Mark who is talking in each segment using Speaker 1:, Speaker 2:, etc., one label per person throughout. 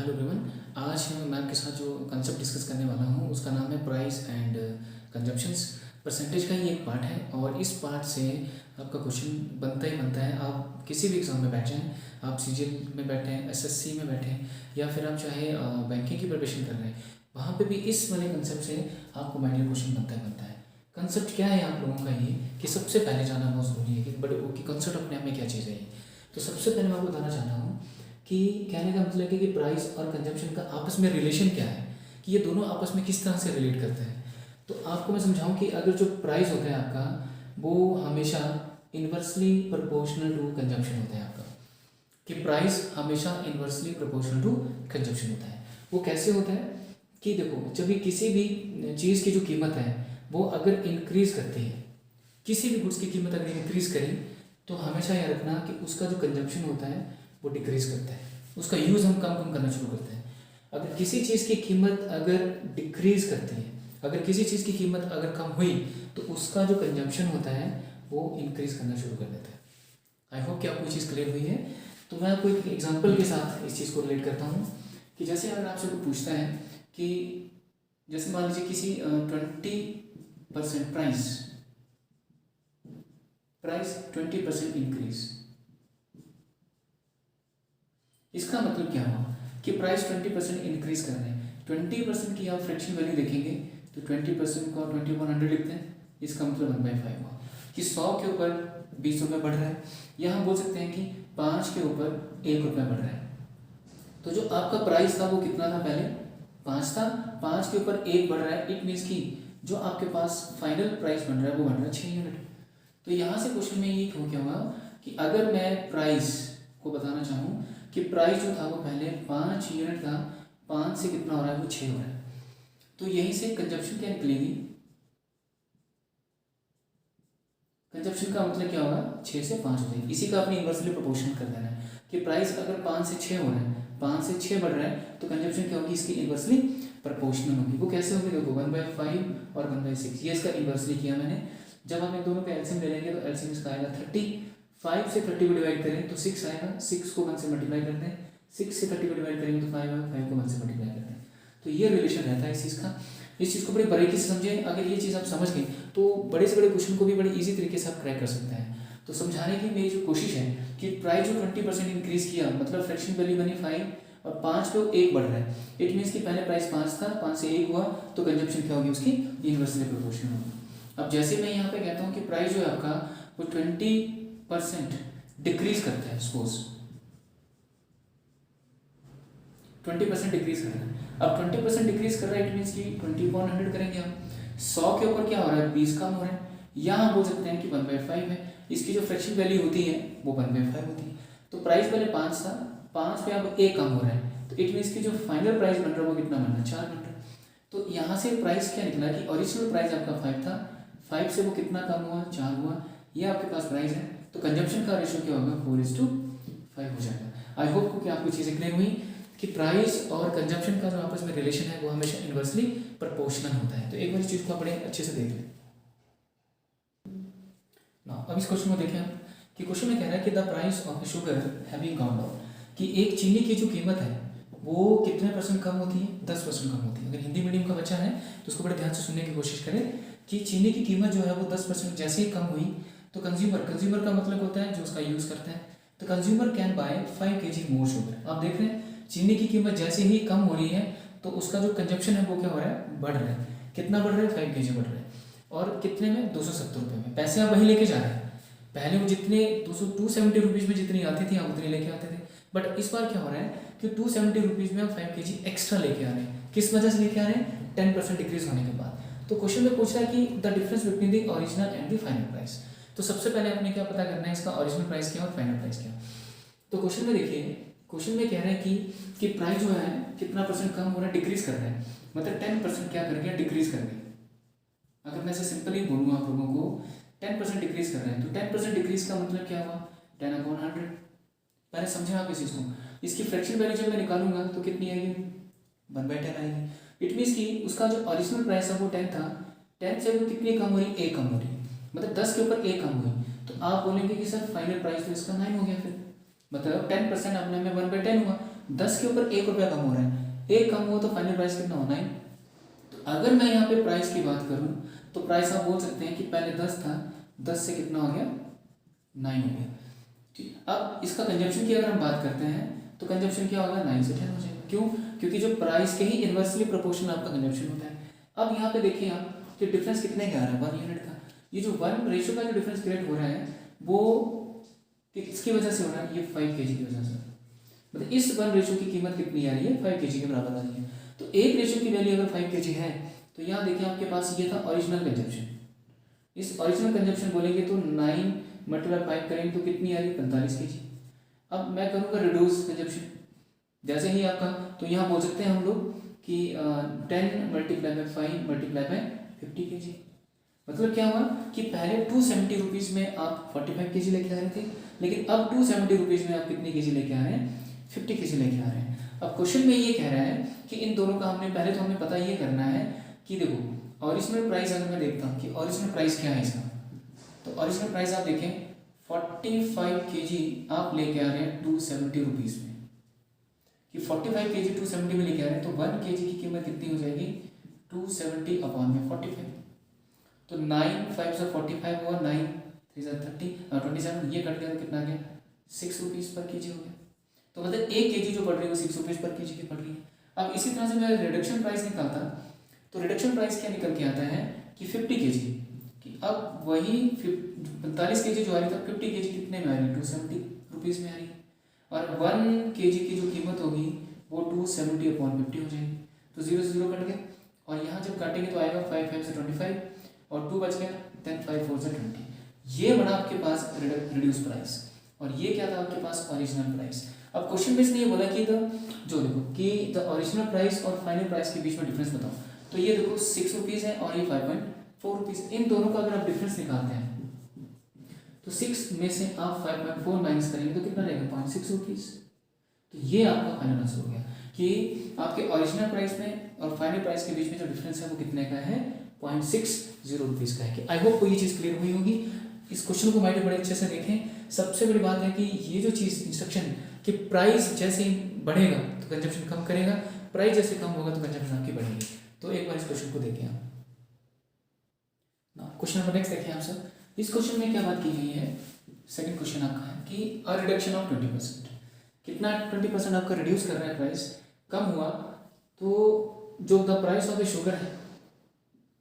Speaker 1: Hello everyone. आज मैं आपके साथ जो कंसेप्ट डिस्कस करने वाला हूँ उसका नाम है प्राइस एंड कंजप्शंस। परसेंटेज का ही एक पार्ट है और इस पार्ट से आपका क्वेश्चन बनता ही बनता है। आप किसी भी एग्ज़ाम में बैठ जाएँ, आप सीजीएल में बैठे हैं, एसएससी में बैठे हैं या फिर आप चाहे बैंकिंग की प्रिपरेशन कर रहे हैं, वहाँ पे भी इस वाले कंसेप्ट से आपको माइंड क्वेश्चन बनता ही बनता है। कंसेप्ट क्या है आप लोगों का ये कि सबसे पहले जानना बहुत ज़रूरी है कि बड़े कि कंसेप्ट अपने आप में क्या चीज़ है ये। तो सबसे पहले मैं आपको बताना चाहता हूँ कि कहने का मतलब है कि प्राइस और कंजम्पशन का आपस में रिलेशन क्या है, कि ये दोनों आपस में किस तरह से रिलेट करते हैं। तो आपको मैं समझाऊं कि अगर जो प्राइस होता है आपका वो हमेशा इन्वर्सली प्रोपोर्शनल टू कंजम्पशन होता है आपका, कि प्राइस हमेशा इन्वर्सली प्रोपोर्शनल टू कंजम्पशन होता है। वो कैसे होता है कि देखो, जब भी किसी भी चीज़ की जो कीमत है वो अगर इंक्रीज़ करती है, किसी भी गुड्स की कीमत अगर इंक्रीज़ करी तो हमेशा याद रखना कि उसका जो कंजम्पशन होता है वो डिक्रीज़ करता है, उसका यूज़ हम कम कम करना शुरू करते हैं। अगर किसी चीज़ की कीमत अगर डिक्रीज़ करती है, अगर किसी चीज़ की कीमत अगर कम हुई तो उसका जो कंजम्पशन होता है वो इंक्रीज़ करना शुरू कर देता है। आई होप कि आपको चीज़ क्लियर हुई है। तो मैं आपको एक एग्जांपल के साथ इस चीज़ को रिलेट करता हूँ कि जैसे अगर आपसे कोई पूछता है कि जैसे मान लीजिए किसी 20% प्राइस 20% इंक्रीज, इसका मतलब क्या हुआ कि प्राइस 20% इंक्रीज कर रहे हैं। 20% की आप फ्रैक्शन वैल्यू देखेंगे तो 20% को 2100 लिखते हैं, इसका मतलब 1/5 हुआ कि 100 के ऊपर 20 रुपये बढ़ रहा है, या हम बोल सकते हैं कि 5 के ऊपर 1 रुपया बढ़ रहा है। तो जो आपका प्राइस था वो कितना था, पहले 5 था, 5 के ऊपर 1 बढ़ रहा है, इट मीन्स कि जो आपके पास फाइनल प्राइस बन रहा है वो बन रहा है 6 यूनिट। तो यहाँ से क्वेश्चन में ये क्यों क्या हुआ कि अगर मैं प्राइस को बताना चाहूँ कि प्राइस जो था वो पहले 5 यूनिट था, 5 से कितना हो रहा है वो 6 हो रहा है, तो यहीं से कंजप्शन क्या निकलेगी, कंजप्शन का मतलब क्या होगा 6 से 5 हो जाएगी। इसी का अपनी इन्वर्सली प्रोपोर्शनल कर देना है कि प्राइस अगर 5 से 6 हो रहा है, 5 से 6 बढ़ रहा है तो कंजप्शन क्या होगी, इसकी इन्वर्सली प्रोपोर्शनल होगी। वो कैसे होगी, देखो 1/5 और 1/6, ये इसका इन्वर्सली किया मैंने। जब हम इन दोनों का एलसीएम ले लेंगे तो एलसीएम इसका आएगा 30, 5 से 30 को डिवाइड करें तो 6 आएगा, 6 को 1 से मल्टीप्लाई करते हैं, 6 से 30 को डिवाइड करेंगे तो 5 आएगा, 5 को 1 से मल्टीप्लाई करते हैं। तो ये रिलेशन रहता है इस चीज़ का। इस चीज़ को बड़ी बारीकी से समझें, अगर ये चीज़ आप समझ गए तो बड़े से बड़े क्वेश्चन को भी बड़े इजी तरीके से आप क्रैक कर सकते हैं। तो समझाने की मेरी जो कोशिश है कि प्राइस जो 20% इंक्रीज किया, मतलब फ्रैक्शन वैल्यू बनी 5 और 5 पे 1 बढ़ रहा है, इट मीन्स कि पहले प्राइस 5 था, 5 से 1 हुआ तो कंजप्शन क्या होगी उसकी, इन्वर्सली प्रोपोर्शनल होगी। अब जैसे मैं यहाँ पे कहता हूँ कि प्राइस जो है आपका वो 20% डिक्रीज करता है, सपोज 20% डिक्रीज कर रहा है। अब 20% डिक्रीज कर रहा है, इट मीन्स कि 2100 करेंगे हम, 100 के ऊपर क्या हो रहा है 20 कम हो रहा है, या हम बोल सकते हैं कि 1/5 है, इसकी जो फ्रैक्शन वैल्यू होती है वो 1/5 होती है। तो प्राइस पहले 5 था, 5 पे अब 1 कम हो रहा है, तो इट मीन्स कि जो फाइनल प्राइस बन रहा है वो कितना बन रहा है, 4 बन रहा है। तो यहाँ से प्राइस क्या निकला कि ओरिजिनल प्राइस आपका 5 था, 5 से वो कितना कम हुआ, 4 हुआ, ये आपके पास प्राइस है। तो कंजप्शन का रेशियो क्या होगा, 4:5 हो जाएगा। आई होप कि आपको चीज़ें क्लियर हुई कि प्राइस और कंजप्शन का जो आपस में रिलेशन है वो हमेशा इन्वर्सली प्रोपोर्शनल होता है। तो एक बार इस चीज़ को बड़े अच्छे से देख लें ना। अब इस क्वेश्चन को देखें हम कि क्वेश्चन में कह रहा है कि the price of sugar having gone down, कि एक चीनी की जो कीमत है वो कितने % कम होती है, 10% कम होती है। अगर हिंदी मीडियम का बच्चा है तो उसको बड़े ध्यान से सुनने की कोशिश करें कि चीनी की कीमत जो है वो 10% जैसे ही कम हुई तो कंज्यूमर का मतलब होता है जो उसका यूज़ करता है, तो consumer can buy 5 kg more sugar. आप देख रहे हैं चीनी की कीमत जैसे ही कम हो रही है तो उसका जो कंजप्शन है वो क्या हो रहा है, बढ़ रहा है। कितना बढ़ रहा है, 5 kg बढ़ रहा है, और कितने में, 270 रुपये में। पैसे आप वही लेके जा रहे हैं, पहले वो जितने 270 रुपीज़ में जितनी आती थी आप उतनी लेके आते थे, बट इस बार क्या हो रहा है कि 270 रुपीज़ में आप 5 kg एक्स्ट्रा लेके आ रहे हैं। किस वजह से लेके आ रहे हैं, 10% डिक्रीज होने के बाद। तो क्वेश्चन में पूछ रहा है कि the difference between the original and the final price. तो सबसे पहले आपने क्या पता करना है, इसका ओरिजिनल प्राइस क्या और फाइनल प्राइस क्या। तो क्वेश्चन में देखिए, क्वेश्चन में कह रहे हैं कि प्राइस जो है कितना % कम हो रहा है, डिक्रीज कर रहा है, मतलब 10% क्या कर गया, डिक्रीज कर गया। अगर मैं इसे सिंपली बोलूँ आप लोगों को, 10% डिक्रीज कर रहे हैं, तो 10% डिक्रीज का मतलब क्या हुआ, 10/100। पहले समझे आप इस चीज़ को। इसकी फ्रैक्शन वैल्यू जब मैं निकालूंगा तो कितनी आएगी, 1/10 आएगी। इट मीन्स कि उसका जो ओरिजिनल प्राइस है वो 10 था, 10 से वो कितनी कम हो रही, 1 कम हो रही, मतलब 10 के ऊपर 1 कम हुई, तो आप बोलेंगे कि सर फाइनल प्राइस तो इसका 9 हो गया। फिर मतलब 10% अपने में 1/10 हुआ, 10 के ऊपर 1 रुपया कम हो रहा है, 1 कम हुआ तो फाइनल प्राइस कितना होना है। तो अगर मैं यहाँ पे प्राइस की बात करूँ तो प्राइस आप बोल सकते हैं कि पहले 10 था, 10 से कितना हो गया 9 हो गया। ठीक, अब इसका कंजम्पशन की अगर हम बात करते हैं तो कंजम्पशन क्या होगा 9 से 10 हो जाएगा। क्यों? क्योंकि जो प्राइस के ही इन्वर्सली प्रोपोर्शनल आपका कंजम्पशन होता है। अब यहाँ पे देखिए आप कि डिफरेंस कितने का आ रहा है 1 यूनिट का। ये जो 1 रेशियो का जो डिफरेंस क्रिएट हो रहा है वो किसकी वजह से हो रहा है, ये 5 kg की वजह से। मतलब इस 1 रेशियो की कीमत कितनी आ रही है 5 kg के बराबर आ रही है। तो एक रेशियो की वैल्यू अगर 5 kg है तो यहाँ देखिए आपके पास ये था ओरिजिनल कंजम्पशन। इस ओरिजिनल कंजम्पशन बोलेंगे तो 9 मल्टीप्लाई 5 करेंगे तो कितनी आ रही है 45 kg। अब मैं करूँगा रिड्यूस कंजम्पशन, जैसे ही आपका तो यहाँ बोल सकते हैं हम लोग कि 10 multiply by 5 multiply by 50 kg। मतलब क्या हुआ कि पहले 270 रुपीज़ में आप 45 kg लेके आ रहे थे, लेकिन अब 270 रुपीज़ में आप कितने kg लेके आ रहे हैं 50 kg लेके आ रहे हैं। अब क्वेश्चन में ये कह रहा है कि इन दोनों का हमने पहले तो हमें पता ये करना है कि देखो ओरिजिनल प्राइस अगर मैं देखता हूँ कि ओरिजिनल प्राइस क्या है इसका, तो ओरिजिनल प्राइस आप देखें 45 kg आप लेके आ रहे हैं 270 रुपीज़ में, कि 45 kg 270 में लेके आ रहे हैं तो 1 kg की कीमत कितनी हो जाएगी 270 अपॉन में 45। तो 9 5 से 45 हुआ, 9 3 से 27, ये कट गया तो कितना आ गया 6 रुपीज़ पर kg हो गया। तो मतलब 1 kg जो पड़ रही है वो 6 रुपीज़ पर kg की पड़ रही है। अब इसी तरह से मैं रिडक्शन प्राइस निकालता तो रिडक्शन प्राइस क्या निकल के आता है कि 50 kg कि अब वही 45 kg जो आ रही था 50 kg कितने में आ रही है 270 रुपीज़ में आ रही है, और 1 kg की जो कीमत होगी वो 270 अपॉन 50 हो जाएगी। तो 0 से 0 कट गया, और यहाँ जब काटेंगे तो आएगा 5 5 से 25 और 2 बच गया, 10 5 4 से 20। ये बना आपके पास रिड्यूस प्राइस, और ये क्या था आपके पास ओरिजिनल प्राइस। अब क्वेश्चन में इसने ये बोला कि जो देखो कि द ओरिजिनल प्राइस और फाइनल प्राइस के बीच में डिफरेंस बताओ। तो ये देखो 6 रुपीज़ है और ये 5.4 रुपीज़, इन दोनों का अगर आप डिफरेंस निकालते हैं तो 6 में से आप 5.4 माइनस करेंगे तो कितना रहेगा 0.6 रुपीज़। तो ये आपका फाइनल आंसर हो गया कि आपके ओरिजिनल प्राइस में और फाइनल प्राइस के बीच में जो डिफरेंस है वो कितने का है 0.60 रुपीज़ का है। कि आई होप को ये चीज़ क्लियर हुई होगी। इस क्वेश्चन को माइंड बड़े अच्छे से देखें। सबसे बड़ी बात है कि ये जो चीज़ इंस्ट्रक्शन कि प्राइस जैसे ही बढ़ेगा तो कंजप्शन कम करेगा, प्राइस जैसे कम होगा तो कंजप्शन आपकी बढ़ेगी। तो एक बार इस क्वेश्चन को देखें आप ना। क्वेश्चन नंबर नेक्स्ट देखें आप सब। इस क्वेश्चन में क्या बात की गई है, सेकंड क्वेश्चन आपका है कि अ रिडक्शन ऑफ 20%, कितना 20% आपका रिड्यूस कर रहा है, प्राइस कम हुआ तो जो the price of the sugar है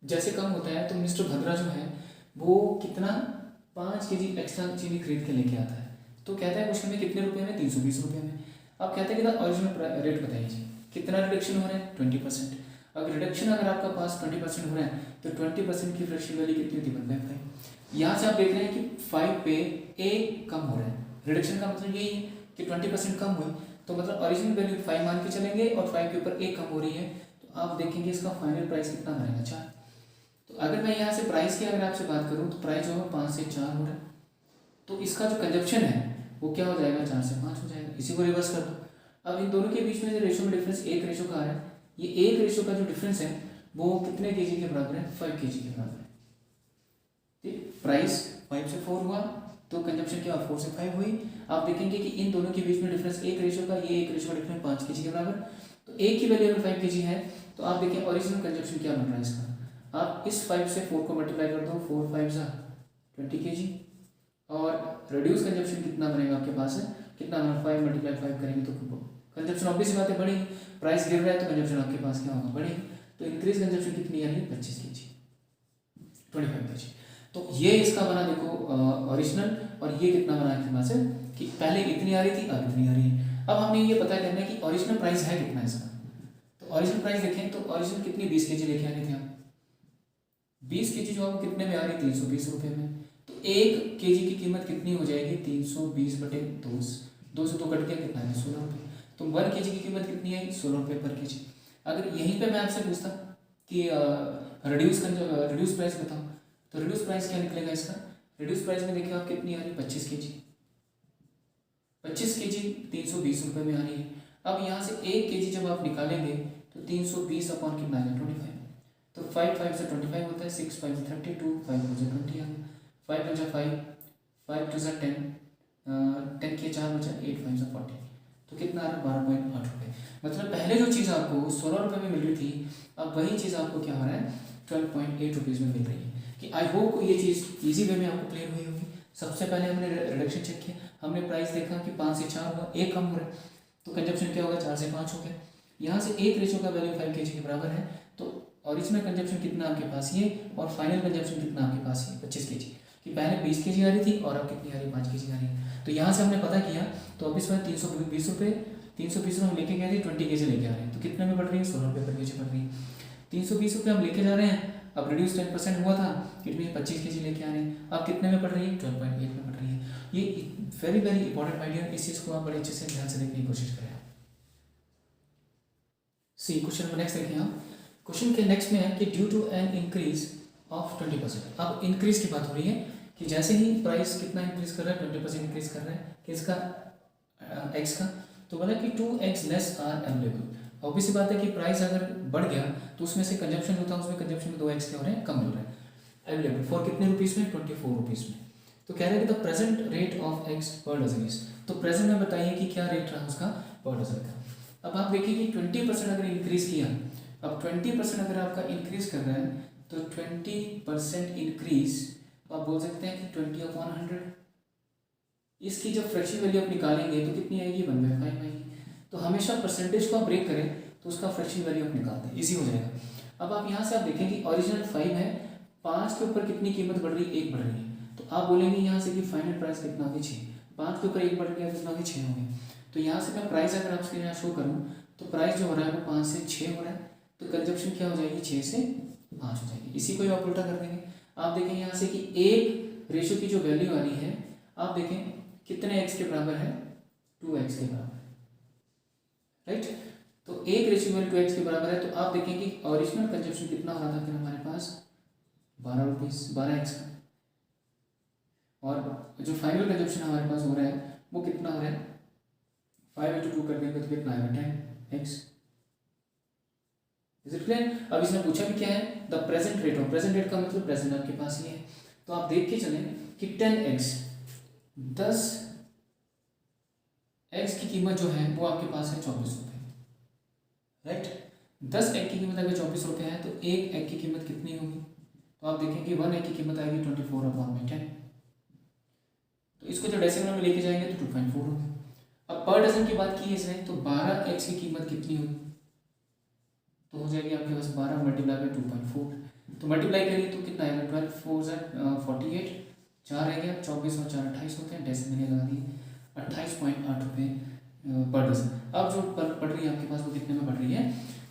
Speaker 1: जैसे कम होता है तो मिस्टर भद्रा जो है वो कितना 5 kg एक्स्ट्रा चीनी खरीद के लेके आता है। तो कहता है क्वेश्चन में कितने रुपए में 320 रुपये में। अब कहते हैं कि ओरिजिनल रेट बताइए कितना रिडक्शन हो रहा है 20%। अगर रिडक्शन अगर आपका पास 20% हो रहा है तो 20% की फ्रैक्शन वैल्यू कितनी होती है 1/5। यहाँ से आप देख रहे हैं कि 5 पे ए कम हो रहा है। रिडक्शन का मतलब यही है कि 20% कम हुई तो मतलब ओरिजिनल वैल्यू 5 मान के चलेंगे और 5 के ऊपर ए कम हो रही है तो आप देखेंगे इसका फाइनल प्राइस कितना बनेगा 4। तो अगर मैं यहाँ से प्राइस की अगर आपसे बात करूँ तो प्राइस जो है 5 से 4 हो रहा है, तो इसका जो कंजप्शन है वो क्या हो जाएगा 4 से 5 हो जाएगा। इसी को रिवर्स कर दो। अब इन दोनों के बीच में जो रेशियो में डिफरेंस एक रेशियो का आ रहा है, ये एक रेशियो का जो डिफरेंस है वो कितने केजी के बराबर है 5 kg के बराबर है। ठीक, प्राइस 5 से 4 हुआ तो कंजप्शन क्या 4 से 5 हुई। आप देखेंगे कि इन दोनों के बीच में डिफरेंस एक रेशियो का, ये एक रेशियो का डिफरेंस 5 kg के बराबर। तो एक की वैल्यू अगर 5 kg है तो आप देखिए ओरिजिनल कंजप्शन क्या बन रहा है इसका। आप इस 5 से 4 को मल्टीप्लाई कर दो, 4 5 जा 20 kg, और रिड्यूस कंजप्शन कितना बनेगा आपके पास है कितना 5 मल्टीप्लाई 5 करेंगे तो कंजप्शन ऑब्वियस बात है बढ़ेगी। प्राइस गिर रहा है तो कंजप्शन आपके पास क्या होगा बढ़ेगी। तो इंक्रीज कंजप्शन कितनी आ रही है 25 kg 25 kg। तो ये इसका बना देखो ओरिजिनल, और ये कितना बना आपके पास है कि पहले इतनी आ रही थी अब इतनी आ रही है। अब हमें ये पता करना है कि ओरिजिनल प्राइस है कितना इसका। तो ओरिजिनल प्राइस देखें तो ओरिजिनल कितनी 20 kg लेके आ रहे थे आप। 20 kg जो आपको कितने में आ रही है 320 रुपये में। तो 1 kg की कीमत कितनी हो जाएगी 320/2, 2 से 2 कट गया कितना है 16 रुपये। तो 1 kg की कीमत कितनी है 16 रुपये पर kg। अगर यहीं पे मैं आपसे पूछता कि रिड्यूस प्राइस बताओ तो रिड्यूस प्राइस क्या निकलेगा इसका। रिड्यूस प्राइस में देखिए आप कितनी आ रही है 25 kg 320 रुपये में आ रही है। अब यहाँ से 1 kg जब आप निकालेंगे तो 320 अपॉन कितना है 25। तो 5 5 से 25 होता है, 6 5 से 32, 5 2 से 20 आ गया, 5 1 5 5 2 से 10, 10 के 4 बचा 8 5 से 40। तो कितना आ रहा है 12.8 रुपये। मतलब पहले जो चीज़ आपको 16 रुपये में मिल रही थी, अब वही चीज़ आपको क्या हो रहा है 12.8 रुपीज़ में मिल रही है। कि आई होप ये चीज़ ईजी वे में आपको क्लियर हुई होगी। सबसे पहले हमने रिडक्शन चेक किया, हमने प्राइस देखा कि 5 से 4 हुआ, एक कम हो रहा है, तो कंजप्शन क्या होगा 4 से 5 हो गया। यहाँ से एक रेशो का वैल्यू 5 kg के बराबर है, तो ओरिजिनल कंजप्शन कितना आपके पास ये, और फाइनल कंजप्शन कितना आपके पास ये 25 kg। कि पहले 20 kg आ रही थी और अब कितनी आ रही है 5 kg आ रही है। तो यहाँ से हमने पता किया, तो अब इस बार 320 रुपये 320 रुपये हम लेके गए थे, 20 kg लेके आ रहे हैं, तो कितने में पड़ रही है 16 रुपये पर kg पड़ रही है। 320 रुपये हम लेके जा रहे हैं, अब रिड्यूस 10% हुआ था, इट मीन 25 kg लेके आ रहे हैं, अब कितने में पड़ रही है 12.8 में पड़ रही है। ये वेरी वेरी इंपॉर्टेंट आइडिया, इस चीज़ को आप बड़े अच्छे से ध्यान से देखने की कोशिश करें। सी क्वेश्चन नंबर नेक्स्ट देखें आप। क्वेश्चन के नेक्स्ट में है कि due to an increase of 20%। अब इंक्रीज की बात हो रही है कि जैसे ही प्राइस कितना इंक्रीज कर रहा है 20% इंक्रीज कर रहा है किसका, एक्स का, तो बोला कि 2x less are available. Obvious सी बात है कि प्राइस अगर बढ़ गया तो उसमें से कंजप्शन होता है, उसमें कंजप्शन में 2x क्या हो रहे हैं कम हो रहे हैं। अवेलेबल फॉर कितने रुपीज़ में 24 रुपीज़ में। तो कह रहे हैं कि the present rate of X per dozen is, तो प्रेजेंट में बताइए कि क्या रेट रहा उसका पर डजन का। अब आप देखिए कि 20% अगर इंक्रीज किया, अब 20% अगर आपका इंक्रीज कर रहा है तो 20% इंक्रीज आप बोल सकते हैं कि 20/100। इसकी जब फ्रैक्शन वैल्यू आप निकालेंगे तो कितनी आएगी 1/5 आएगी। तो हमेशा परसेंटेज को आप ब्रेक करें तो उसका फ्रैक्शन वैल्यू आप निकालते हैं, इजी हो जाएगा। अब आप यहाँ से आप देखें कि ओरिजिनल 5 है, 5 के ऊपर कितनी कीमत बढ़ रही है 1 बढ़ रही है, तो आप बोलेंगे यहाँ से कि फाइनल प्राइस कितना होगी 6, 5 के ऊपर 1 बढ़ गया कितना होगी 6 होगी। तो यहाँ से मैं प्राइस अगर आपके यहाँ शो करूँ तो प्राइस जो हो रहा है वो 5 से 6 हो रहा है, तो कंजप्शन क्या हो जाएगी 6 से 5 हो जाएगी। इसी को आप उल्टा कर देंगे, आप देखें यहाँ से कि एक रेशो की जो वैल्यू आ रही है आप देखें कितने x के बराबर है 2x के बराबर, राइट। तो एक रेशियो वैल्यू 2x के बराबर है, तो आप देखें कि ओरिजिनल कंजप्शन कितना हो रहा था फिर हमारे पास 12 रुपीज़ 12x का, और जो फाइनल कंजप्शन हमारे पास हो रहा है वो कितना हो रहा है 5/2 कर देंगे तो कितना आएगा 10x। Is it clear. अब इसने पूछा भी क्या है the present rate of, present rate का मतलब प्रेजेंट आपके पास ये है, तो आप देख के चलें कि 10x 10x की कीमत जो है वो आपके पास है 24 रुपये, राइट। 10 एग की कीमत अगर 24 रुपये है तो एक एग की कीमत कितनी होगी, तो आप देखें कि 1 एग की कीमत आएगी 24/10। तो इसको जब डेसिमल में लेके जाएंगे तो 2.4 होगी। अब पर डजन की बात की इसने तो 12x की कीमत कितनी होगी, तो हो जाएगी आपके पास 12 मल्टीप्लाई बाई 2.4, तो मल्टीप्लाई करिए तो कितना आएगा 12 4 48, 4 रह गया 24 और 4 28 होते हैं, डेसिमल लगा दिए 28.8 रुपये पर डजन। अब जो पड़ रही है आपके पास वो कितने में पड़ रही है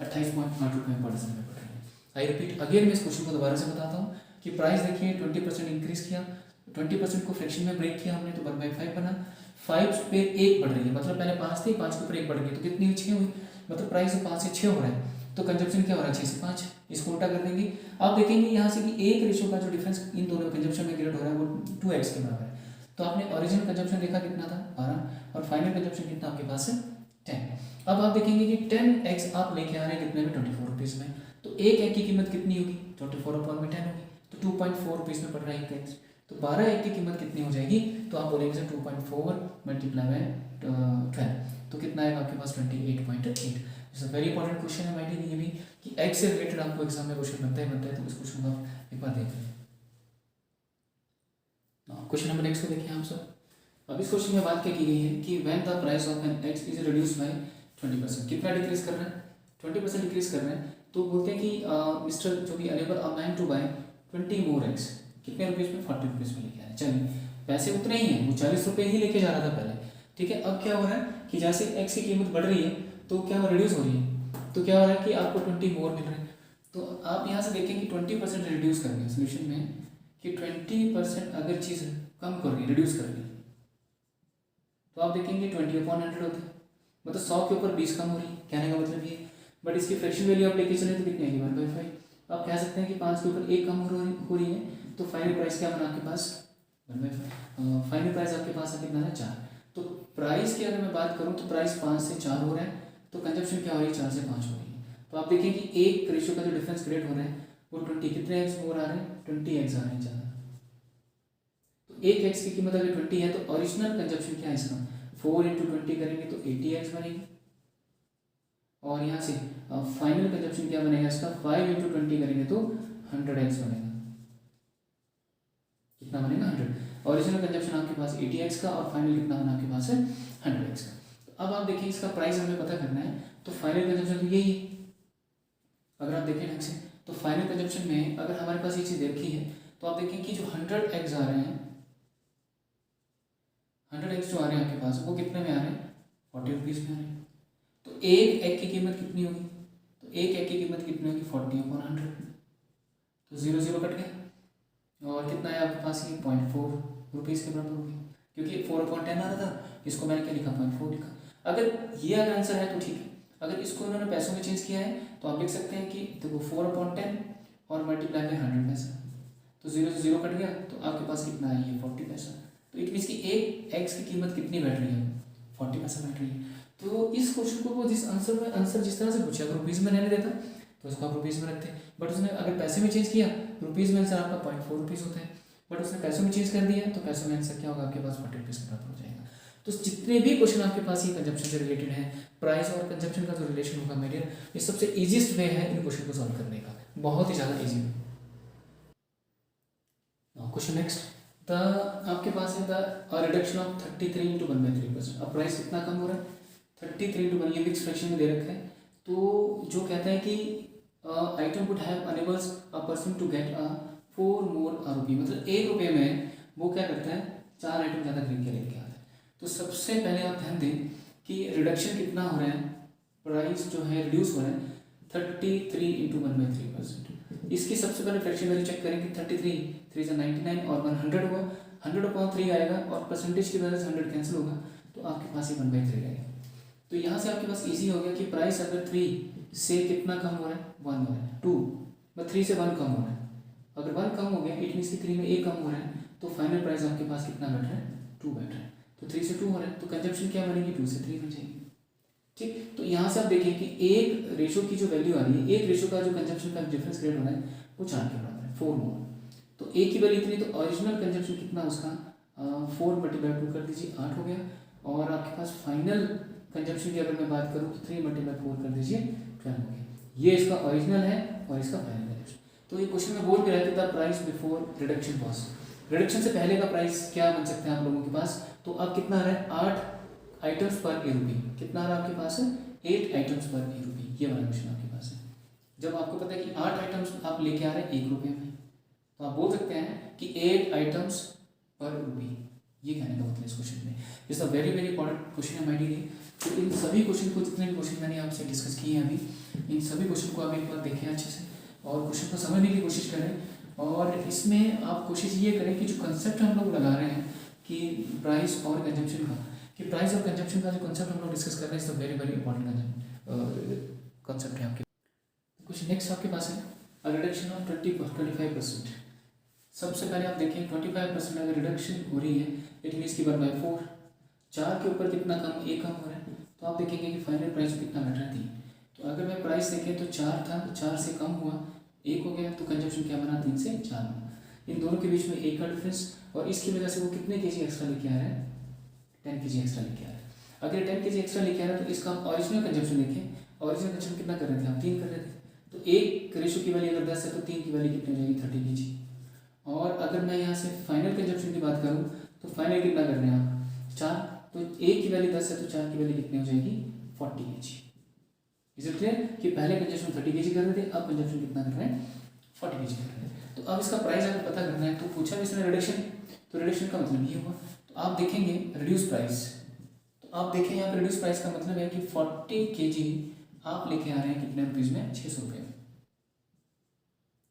Speaker 1: 28.8 रुपये पर डजन में पड़ रही है। आई रिपीट अगेन, मैं इस क्वेश्चन को दोबारा से बताता हूँ कि प्राइस देखिए 20% इंक्रीज किया, 20% को फ्रैक्शन में ब्रेक किया हमने तो 1/5 बना, 5 पे 1 बढ़ रही है, मतलब पहले 5 थी 5 के ऊपर 1 बढ़ गई तो कितनी हुई 6 हुई, मतलब प्राइस 5 से 6 हो रहा है, तो कंजप्शन क्या हो रहा है 6 से 5। इसको उल्टा कर देंगे, आप देखेंगे यहाँ से कि एक रेशो का जो डिफरेंस इन दोनों कंजप्शन में क्रिएट हो रहा है वो 2x के बराबर है। तो आपने ओरिजिनल कंजप्शन देखा कितना था 12 और फाइनल कंजप्शन कितना आपके पास है 10। अब आप देखेंगे कि 10x आप लेके आ रहे हैं कितने में 24 रुपीज़ में, तो एक एग की कीमत कितनी होगी 24/10 होगी, तो 2.4 रुपीज़ में पड़ रहा है एक एक्स, तो 12 एग की कीमत कितनी हो जाएगी, तो आप बोलेंगे सर 2.4 मल्टीप्लाई बाय 12 तो कितना आएगा आपके पास 28.8। It's a very important question है माइडियर, ये भी कि एक्स से रिलेटेड आपको एग्जाम में क्वेश्चन बनता है, तो इस क्वेश्चन को आप एक बार देख लें। क्वेश्चन नंबर नेक्स्ट को देखिए आप सब। अब इस क्वेश्चन में बात क्या की गई है कि when the price of an X is reduce by 20%, कितना डिक्रीज कर रहा है 20% डिक्रीज कर रहा है, तो बोलते हैं कि मिस्टर जो भी enable a man to buy 20 more X, कितने रुपीज़ में 40 रुपीज़ में लेके आए। चलिए पैसे उतने ही हैं, वो 40 रुपये ही लेके जा रहा था पहले, ठीक है। अब क्या हो रहा है कि जैसे एक्स की कीमत बढ़ रही है तो क्या रिड्यूस हो रही है, तो क्या हो रहा है कि आपको 20 मोर मिल रहे हैं। तो आप यहाँ से देखें कि 20% रिड्यूस कर रहे हैं सोल्यूशन में, कि 20% अगर चीज़ कम कर रही है रिड्यूस कर रही है तो आप देखेंगे 20/100 होता है, मतलब 100 के ऊपर 20 कम हो रही है, कहने का मतलब ये। बट इसकी फ्रैक्शन वैल्यू आप लेके चले तो कितनी आएगी 1/5। आप कह सकते हैं कि 5 के ऊपर 1 कम हो रही है, तो फाइनल प्राइस क्या बना आपके पास 1/5। फाइनल प्राइस आपके पास कितना है 4। तो प्राइस की अगर मैं बात करूँ तो प्राइस 5 से 4 हो रहा है, तो कंजप्शन क्या हो रही है 4 से 5 हो रही है। तो आप देखिए कि एक रेशियो का जो डिफरेंस क्रिएट हो रहा है वो 20 कितने एक्स मोर आ रहे हैं 20x आ रहे हैं ज़्यादा। तो एक एक्स की कीमत अगर 20 है तो ओरिजिनल कंजप्शन क्या है इसका 4 × 20 करेंगे तो 80x बनेगी, और यहाँ से फाइनल कंजप्शन क्या बनेगा इसका, 5 × 20 करेंगे तो 100x बनेगा। कितना बनेगा 100। ओरिजिनल कंजप्शन आपके पास 80x का, और फाइनल कितना बना आपके पास है 100x का। तो अब आप देखिए इसका प्राइस हमें पता करना है, तो फाइनल कंजप्शन तो यही है। अगर आप देखें ढंग से तो फाइनल कंजप्शन में अगर हमारे पास ये चीज़ देखी है तो आप देखें कि जो 100x आ रहे हैं, 100x जो आ रहे हैं आपके पास वो कितने में आ रहे हैं, 40 रुपीज़ में आ रहे हैं। तो एक एग की कीमत कितनी होगी, तो एक एग की कीमत कितनी होगी 40/100, तो 0 0 कट गया, और कितना है आपके पास ये 0.4 रुपीज़ के बराबर हो गया, क्योंकि 4/10 आ रहा था, इसको मैंने क्या लिखा 0.4 लिखा। अगर ये अगर आंसर है तो ठीक है, अगर इसको इन्होंने पैसों में चेंज किया है तो आप देख सकते हैं कि देखो 4/10 और मल्टीप्लाई में 100 पैसा, तो 0 से 0 कट गया, तो आपके पास कितना है ये 40 पैसा। तो इट मीन्स कि एक एक्स की कीमत कितनी बैठ रही है, 40 पैसा बैठ रही है। तो इस क्वेश्चन को वो जिस आंसर जिस तरह से पूछा, अगर रुपीज़ में रहने देता तो उसको आप रुपीज़ में रखते, बट उसने अगर पैसे में चेंज किया, रुपीज़ में आंसर आपका 0.4 रुपीज़ होता है, बट उसने पैसों में चेंज कर दिया तो पैसों में आंसर क्या होगा आपके पास 40 रुपीज़ के बराबर हो जाएगा। तो जितने भी क्वेश्चन आपके पास ये कंजप्शन से रिलेटेड है, प्राइस और कंजप्शन का जो रिलेशन होगा मेरे, ये सबसे ईजीएस्ट वे है इन क्वेश्चन को सॉल्व करने का, बहुत ही ज़्यादा easy way. Question next, the आपके पास है द रिडक्शन ऑफ 33 × 1/3%। अब प्राइस कितना कम हो रहा है, 33 × 1, ये मिक्स फ्रैक्शन में दे रखा है। तो जो कहता है कि item would have enables a person to get 4 more रुपये, मतलब 1 रुपये में वो क्या करता है 4 आइटम ज़्यादा खरीद के लेके आता है। तो सबसे पहले आप ध्यान दें कि रिडक्शन कितना हो रहा है, प्राइस जो है रिड्यूस हो रहा है 33 × 1/3%। इसकी सबसे पहले फ्रैक्शन वैल्यू चेक करेंगे, 33 3 से 99 और 100 हुआ, 100/3 आएगा, और परसेंटेज की वजह से 100 कैंसिल होगा, तो आपके पास ये 1/3 रहेगा। तो यहाँ से आपके पास इजी हो गया कि प्राइस अगर 3 से कितना कम हो रहा है 1 हो रहा है, 2 बट 3 से 1 कम हो रहा है। अगर 1 कम हो गया इट मीन्स कि 3 में 1 कम हो रहा है, तो फाइनल प्राइस आपके पास कितना बैठ रहा है 2 बैठ रहा है। तो 3 से 2 हो रहा है, तो कंजप्शन क्या बनेगी 2 से 3 बन जाएगी। ठीक, तो यहाँ से आप देखिए कि एक रेशो की जो वैल्यू आ रही है, एक रेशो का जो कंजप्शन का डिफरेंस क्रिएट हो रहा है वो 4 के बराबर है, 4 मोर। तो एक की वैल्यू इतनी, तो ओरिजिनल कंजप्शन कितना उसका 4 × 2 कर दीजिए 8 हो गया, और आपके पास फाइनल कंजप्शन की अगर मैं बात करूँ तो 3 × 4 कर दीजिए 12 हो गया। ये इसका ओरिजिनल है और इसका फाइनल कंजप्शन। तो ये क्वेश्चन में बोल के रहते था price before reduction cost, reduction से पहले का प्राइस क्या बन सकते हैं आप लोगों के पास, तो अब कितना आ रहा है 8 आइटम्स पर ₹1, कितना आ रहा है आपके पास है 8 आइटम्स पर ₹1, ये वाला क्वेश्चन आपके पास है। जब आपको पता है कि 8 आइटम्स आप लेके आ रहे हैं ₹1 में, तो आप बोल सकते हैं कि 8 आइटम्स पर ₹1, ये कहने का मतलब इस क्वेश्चन में। It's a very very important question है हमारे लिए। तो इन सभी क्वेश्चन को, जितने भी क्वेश्चन मैंने आपसे डिस्कस किए हैं अभी, इन सभी क्वेश्चन को आप एक बार देखें अच्छे से और क्वेश्चन को समझने की कोशिश करें। और इसमें आप कोशिश ये करें कि जो कंसेप्ट हम लोग लगा रहे हैं कि प्राइस और कंजम्पशन का, कि प्राइस और कंजम्पशन का जो कंसेप्ट हम लोग डिस्कस कर रहे हैं, it's very very important concept है आपके। कुछ नेक्स्ट आपके पास है रिडक्शन ऑफ 25%। सबसे पहले आप देखें 25% अगर रिडक्शन हो रही है इट मीन्स की 1/4, 4 के ऊपर कितना कम 1 कम हो रहा है, तो आप देखेंगे कि फाइनल प्राइस कितना बैठ रहा थी। तो अगर मैं प्राइस देखें तो 4 था, 4 से कम हुआ 1 हो गया, तो कंजप्शन क्या बना 3 से 4 हुआ। इन दोनों के बीच में 1 का डिफरेंस, और इसकी वजह से वो कितने केजी एक्स्ट्रा लेके आ रहा है 10 केजी एक्स्ट्रा लेके आ रहा है। अगर 10 केजी एक्स्ट्रा लेके आ रहा है तो इसका ओरिजिनल कंजप्शन देखें, ओरिजिनल कंजप्शन कितना कर रहे थे हम 3 कर रहे थे, तो 1 रेशो की वैल्यू अगर 10 है तो 3 की वैल्यू कितनी हो जाएगी 30 केजी। और अगर मैं यहाँ से फाइनल कंजप्शन की बात करूँ तो फाइनल कितना कर रहे हैं आप 4, तो 1 की वैल्यू 10 है तो 4 की वैल्यू कितनी हो जाएगी 40 केजी। इज इट क्लियर कि पहले कंजप्शन 30 केजी कर रहे थे, अब कंजप्शन कितना कर रहे हैं 40 केजी कर रहे हैं। तो अब इसका प्राइस अगर पता करना है तो पूछा इसने रिडक्शन, तो रिडक्शन का मतलब ये हुआ। तो आप देखेंगे रिड्यूस प्राइस, तो आप देखें यहाँ पर रिड्यूस प्राइस का मतलब है कि 40 केजी आप लेके आ रहे हैं कितने रुपीज़ में 600 रुपये में।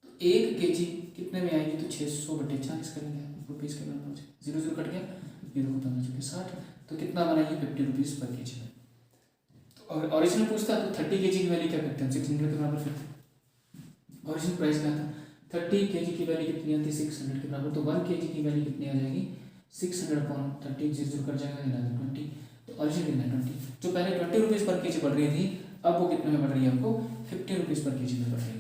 Speaker 1: तो 1 केजी कितने में आएगी, तो 600/40 करेंगे रुपीज़ के बराबर, 0 0 कट गया, ये देखो 15 60, तो कितना बना ये 50 रुपीज़ पर केजी में। तो और ओरिजिनल पूछता तो 30 केजी की वैल्यू क्या करते हैं 600 के बराबर फिर ओरिजिनल प्राइस क्या था 30 केजी की वैल्यू कितनी आती है 600 के बराबर, तो 1 केजी की वैल्यू कितनी आ जाएगी 600/30, 0 कट जाएगा 11 20, तो ओरिजिनल कितना 20, जो पहले 20 रुपीज़ पर केजी बढ़ रही थी अब वो कितने में बढ़ रही है आपको 50 रुपीज़ पर केजी में बढ़ रही है।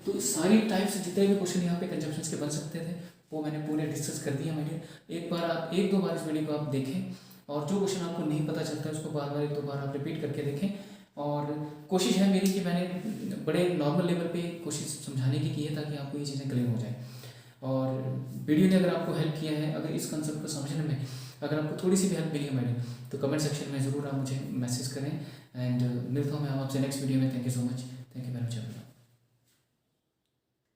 Speaker 1: तो सारी टाइप से जितने भी क्वेश्चन यहाँ पे कंजप्शंस के बन सकते थे वो मैंने पूरे डिस्कस कर दिया। मैंने एक बार आप 1-2 बार इस वीडियो को आप देखें और जो क्वेश्चन आपको नहीं पता चलता है उसको बार बार एक दो बार आप रिपीट करके देखें। और कोशिश है मेरी कि मैंने बड़े नॉर्मल लेवल पे कोशिश समझाने की है ताकि आपको ये चीज़ें क्लियर हो जाए। और वीडियो ने अगर आपको हेल्प किया है, अगर इस कंसेप्ट को समझने में अगर आपको थोड़ी सी भी हेल्प मिली है मैडम, तो कमेंट सेक्शन में ज़रूर आप मुझे मैसेज करें। एंड मिलता हूँ मैं आपसे नेक्स्ट वीडियो में। Thank you so much. Thank you very much.